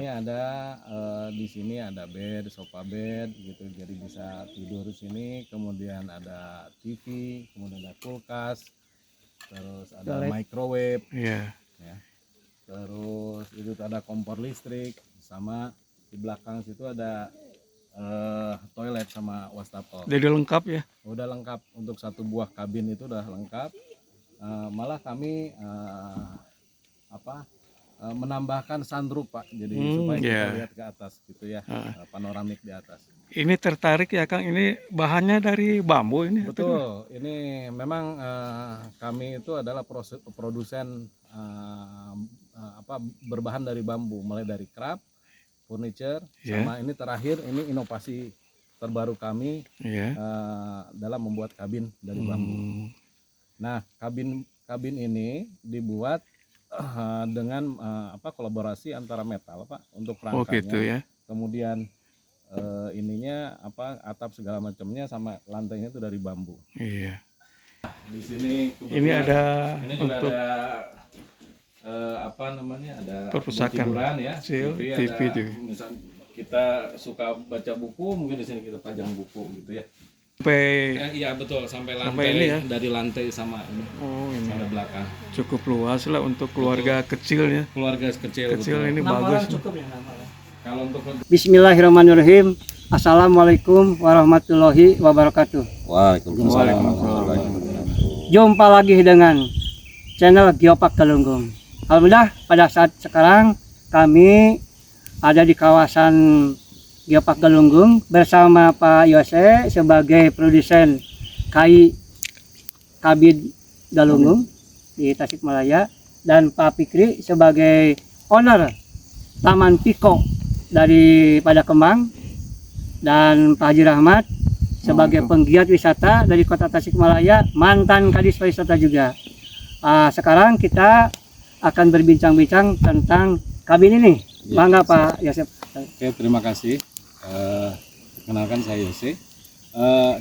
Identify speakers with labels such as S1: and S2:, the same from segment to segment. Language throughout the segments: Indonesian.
S1: Misalnya ada di sini ada bed, sofa bed gitu, jadi bisa tidur di sini. Kemudian ada TV, kemudian ada kulkas, terus ada
S2: Toilet.
S1: microwave,
S3: Iya.
S1: ya. Terus itu ada kompor listrik, sama di belakang situ ada toilet sama wastafel.
S3: Jadi lengkap ya.
S1: Udah lengkap untuk satu buah kabin itu udah lengkap. Malah kami menambahkan sunroof Pak, jadi supaya kita
S3: iya.
S1: lihat ke atas gitu ya, panoramik di atas.
S3: Ini tertarik ya Kang, ini bahannya dari bambu ini? atau gimana?
S1: Betul, ini memang kami itu adalah produsen berbahan dari bambu, mulai dari krap, furniture,
S3: Iya.
S1: sama ini terakhir ini inovasi terbaru kami
S3: Iya.
S1: dalam membuat kabin dari bambu. Nah, kabin ini dibuat dengan kolaborasi antara metal Pak untuk
S3: Oh
S1: rangkanya.
S3: gitu ya.
S1: Kemudian ininya atap segala macamnya sama lantainya itu dari bambu.
S3: Iya.
S1: Di sini
S3: Ini ada
S1: ini juga
S3: untuk
S1: ada ada
S3: perpustakaan,
S1: hiburan ya,
S3: TV
S1: ada,
S3: itu.
S1: misal kita suka baca buku, mungkin di sini kita pajang buku gitu ya.
S3: Sampai
S1: Iya betul, sampai lantai
S3: Sampai ini ya?
S1: dari lantai sama ini
S3: ini
S1: sampai belakang.
S3: cukup luas lah untuk keluarga kecil ya.
S1: Keluarga kecil
S3: Kecil
S1: betul.
S3: ini
S2: 6
S3: bagus.
S2: orang cukup ya, 6 orang.
S1: Kalau untuk
S2: Bismillahirrahmanirrahim. Assalamualaikum warahmatullahi wabarakatuh.
S4: Waalaikumsalam.
S2: Jumpa lagi dengan channel Geopark Galunggung. Alhamdulillah pada saat sekarang kami ada di kawasan Geopark Galunggung bersama Pak Yose sebagai produsen kabin Galunggung di Tasikmalaya, dan Pak Fikri sebagai owner Taman Piko daripada Kemang, dan Pak Haji Rahmat sebagai penggiat wisata dari Kota Tasikmalaya, mantan Kadis Pariwisata juga. Sekarang kita akan berbincang-bincang tentang kabin ini. Bangga Pak Yosep.
S1: Oke, terima kasih. Kenalkan saya Yose.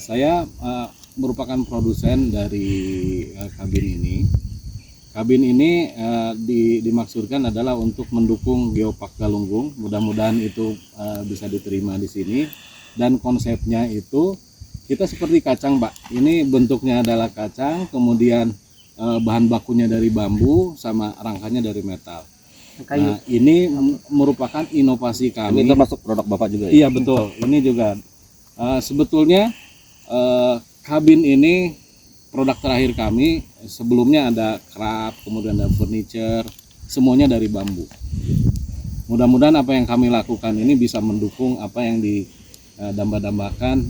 S1: Saya merupakan produsen dari kabin ini. Kabin ini dimaksudkan adalah untuk mendukung Geopark Galunggung. Mudah-mudahan itu bisa diterima di sini. Dan konsepnya itu kita seperti kacang, Pak. Ini bentuknya adalah kacang, kemudian bahan bakunya dari bambu, sama rangkanya dari metal.
S2: Kayu.
S1: Nah, ini merupakan inovasi kami.
S4: Ini termasuk produk Bapak juga ya?
S1: Iya betul, ini juga sebetulnya kabin ini produk terakhir kami. Sebelumnya ada krap, kemudian ada furniture, semuanya dari bambu. Mudah-mudahan apa yang kami lakukan ini bisa mendukung apa yang didamba-dambakan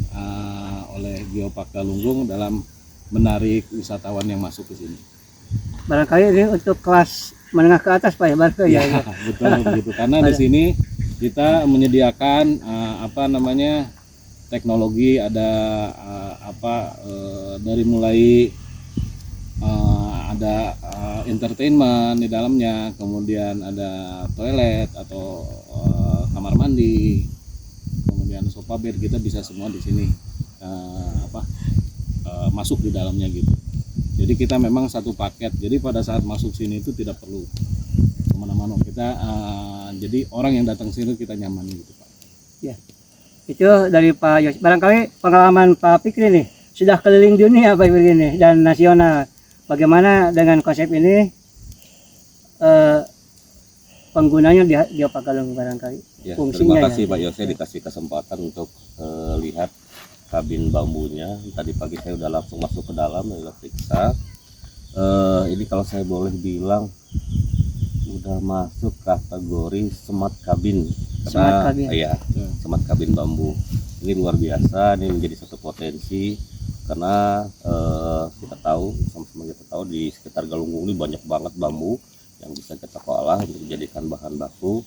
S1: oleh Geopark Galunggung dalam menarik wisatawan yang masuk ke sini.
S2: Barangkali ini untuk kelas menengah ke atas Pak ya, barangkali ya.
S1: Ya, betul begitu. Karena di sini kita menyediakan teknologi, ada dari mulai ada entertainment di dalamnya, kemudian ada toilet atau kamar mandi, kemudian sofa bed, kita bisa semua di sini masuk di dalamnya gitu. Jadi kita memang satu paket. Jadi pada saat masuk sini itu tidak perlu kemana-mana. Kita jadi orang yang datang sini kita nyaman gitu Pak.
S2: Ya. Itu dari Pak Yos. Barangkali pengalaman Pak Fikri nih sudah keliling dunia Pak Fikri ini dan nasional. Bagaimana dengan konsep ini penggunanya di Geopark Galunggung barangkali?
S4: Ya,
S2: Fungsinya
S4: terima kasih
S2: ya.
S4: Pak Yose dikasih kesempatan untuk lihat kabin bambunya. Tadi pagi saya udah langsung masuk ke dalam, udah periksa. Ini kalau saya boleh bilang udah masuk kategori smart kabin.
S2: Smart kabin.
S4: Iya, smart kabin bambu. Ini luar biasa, ini menjadi satu potensi karena kita tahu, sama-sama kita tahu di sekitar Galunggung ini banyak banget bambu yang bisa kita olah untuk dijadikan bahan baku.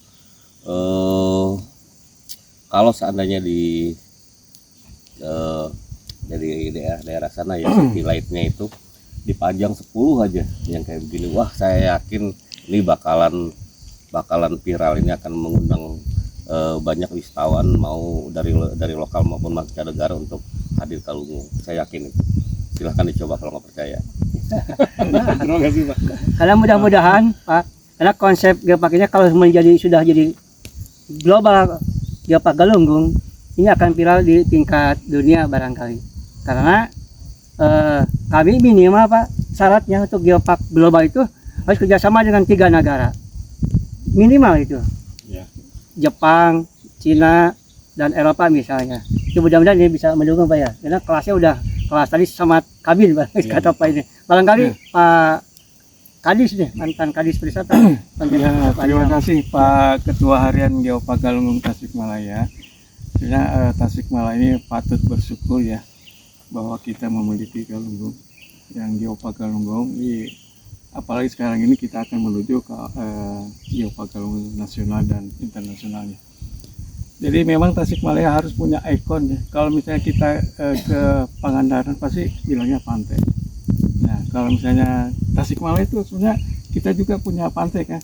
S4: Kalau seandainya dari daerah sana ya, city lightnya itu dipajang 10 aja yang kayak begini, wah saya yakin ini bakalan viral, ini akan mengundang banyak wisatawan mau dari lokal maupun mancanegara untuk hadir ke Galunggung. Saya yakin itu. Silahkan dicoba kalau nggak percaya.
S1: Terima kasih Pak.
S2: Karena mudah-mudahan Pak, karena konsep Geopark ini kalau sudah jadi global Geopark Galunggung ini akan viral di tingkat dunia barangkali. Karena kami minimal Pak, syaratnya untuk Geopark global itu harus kerjasama dengan 3 negara. Minimal itu.
S1: Ya.
S2: Jepang, Cina, dan Eropa misalnya. Itu mudah-mudahan ini bisa mendukung Pak ya. Karena kelasnya udah kelas tadi sama kabin Pak, kata Pak ini. Barangkali Pak Kadis nih, mantan Kadis Wisata.
S3: Ya, terima kasih Pak Ketua Harian Geopark Galunggung Tasikmalaya. Sebenarnya Tasikmalaya ini patut bersyukur ya bahwa kita memiliki Galunggung yang Geopark Galunggung. Apalagi sekarang ini kita akan menuju ke Geopark Galunggung nasional dan internasionalnya. Jadi memang Tasikmalaya harus punya ikon ya. Kalau misalnya kita ke Pangandaran pasti bilangnya pantai. Nah, kalau misalnya Tasikmalaya itu sebenarnya kita juga punya pantai kan.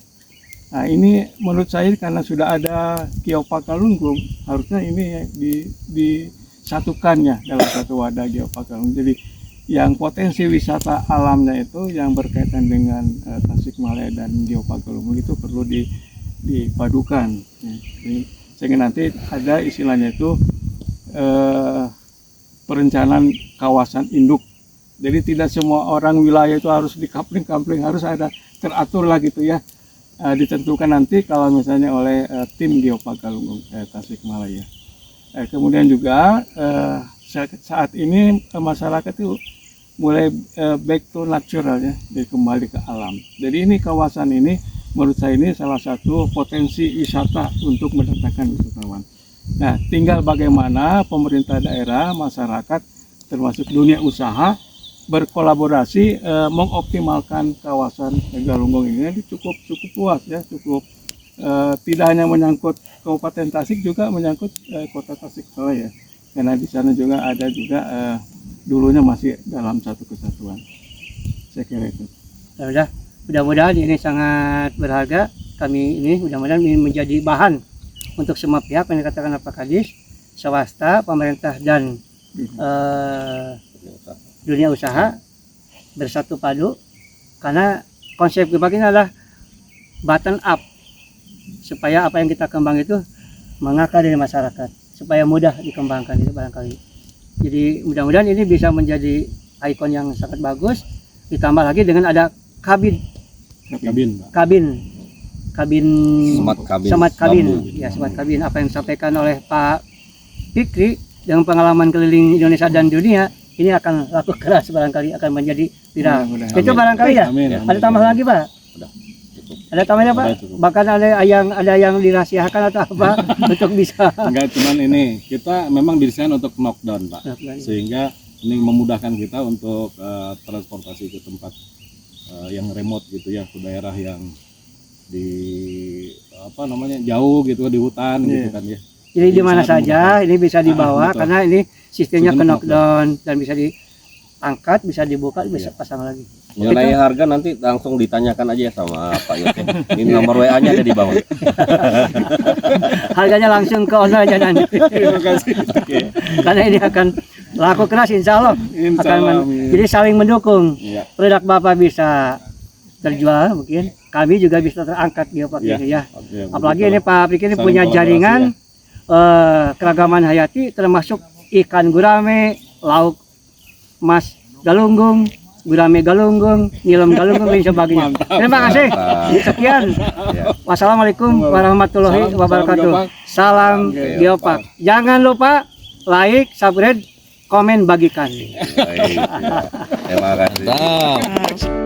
S3: Nah, ini menurut saya karena sudah ada Geopark Galunggung, harusnya ini disatukan ya dalam satu wadah Geopark Galunggung. Jadi yang potensi wisata alamnya itu yang berkaitan dengan Tasikmalaya dan Geopark Galunggung itu perlu dipadukan. Ya. Jadi, sehingga nanti ada istilahnya itu perencanaan kawasan induk. Jadi tidak semua orang wilayah itu harus dikampling-kampling, harus ada teratur lah gitu ya. Ditentukan nanti kalau misalnya oleh tim Geopark Galunggung Tasikmalaya. Kemudian juga saat ini masyarakat itu mulai back to natural ya, jadi kembali ke alam. Jadi ini kawasan ini menurut saya ini salah satu potensi wisata untuk mendatangkan wisatawan. Nah, tinggal bagaimana pemerintah daerah, masyarakat, termasuk dunia usaha berkolaborasi mengoptimalkan kawasan Galunggung ini cukup luas ya, cukup tidak hanya menyangkut Kabupaten Tasik, juga menyangkut Kota Tasikmalaya. Karena di sana juga ada juga dulunya masih dalam satu kesatuan. Saya kira itu.
S2: Ya, mudah-mudahan ini sangat berharga. Kami ini mudah-mudahan ini menjadi bahan untuk semua pihak yang dikatakan Pak Kadis, swasta, pemerintah dan dunia usaha bersatu padu, karena konsep Geopark ini adalah bottom up, supaya apa yang kita kembang itu mengakar dari masyarakat, supaya mudah dikembangkan itu barangkali. Jadi mudah-mudahan ini bisa menjadi ikon yang sangat bagus, ditambah lagi dengan ada kabin smart kabin ya, smart kabin. Apa yang disampaikan oleh Pak Fikri dengan pengalaman keliling Indonesia dan dunia, ini akan laku keras, barangkali akan menjadi viral. Itu barangkali ya.
S1: Amin.
S2: Ada tambah lagi Pak? Ada tambahnya Pak? Bahkan ada yang dirahasiakan atau apa untuk bisa.
S1: Enggak, cuman ini kita memang didesain untuk knockdown Pak, sehingga ini memudahkan kita untuk transportasi ke tempat yang remote gitu ya, ke daerah yang di jauh gitu, di hutan gitu kan ya.
S2: Jadi di mana saja ini bisa dibawa, karena ini sistemnya ke knockdown dan bisa diangkat, bisa dibuka, bisa pasang lagi.
S4: Mengenai harga nanti langsung ditanyakan aja sama Pak Yote. Ini nomor WA-nya ada di bawah.
S2: Harganya langsung ke owner aja nanti.
S1: Terima kasih.
S2: Karena ini akan laku keras, insya Allah. Jadi saling mendukung.
S1: Ya.
S2: Produk Bapak bisa terjual, mungkin kami juga bisa terangkat Geopark ini ya. Apalagi ini Pak Fikri ini punya jaringan keragaman hayati, termasuk ikan gurame, lauk mas galunggung, gurame galunggung, nilem galunggung dan sebagainya. Terima kasih. Sekian. Wassalamualaikum warahmatullahi wabarakatuh. Salam Geopark. Jangan lupa like, subscribe, komen, bagikan.
S4: Terima kasih.